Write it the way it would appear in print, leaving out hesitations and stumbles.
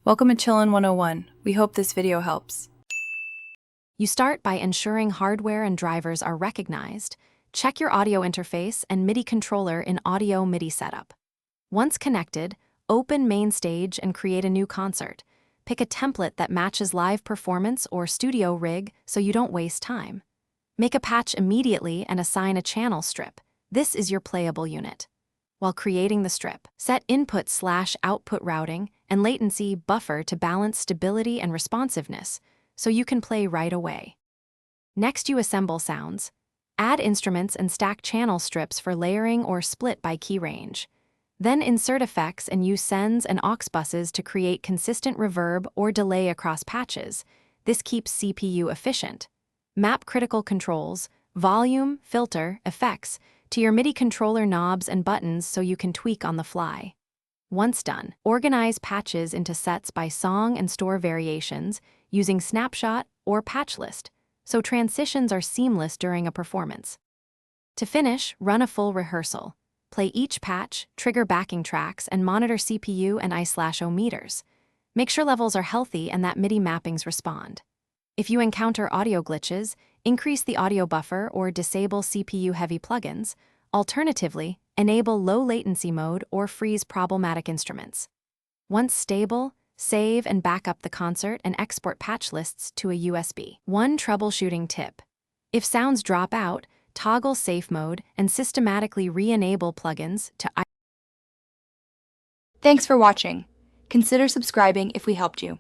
Welcome to Chillin' 101. We hope this video helps. You start by ensuring hardware and drivers are recognized. Check your audio interface and MIDI controller in Audio MIDI setup. Once connected, open Mainstage and create a new concert. Pick a template that matches live performance or studio rig so you don't waste time. Make a patch immediately and assign a channel strip. This is your playable unit. While creating the strip, set input/output routing and latency buffer to balance stability and responsiveness so you can play right away. Next, you assemble sounds. Add instruments and stack channel strips for layering or split by key range. Then insert effects and use sends and aux buses to create consistent reverb or delay across patches. This keeps CPU efficient. Map critical controls, volume, filter, effects to your MIDI controller knobs and buttons so you can tweak on the fly. Once done, organize patches into sets by song and store variations using snapshot or patch list, so transitions are seamless during a performance. To finish, run a full rehearsal. Play each patch, trigger backing tracks, and monitor CPU and I/O meters. Make sure levels are healthy and that MIDI mappings respond. If you encounter audio glitches, increase the audio buffer or disable CPU-heavy plugins. Alternatively, enable low latency mode or freeze problematic instruments. Once stable, save and back up the concert and export patch lists to a USB. One troubleshooting tip: if sounds drop out, toggle safe mode and systematically re-enable plugins to. Thanks for watching. Consider subscribing if we helped you.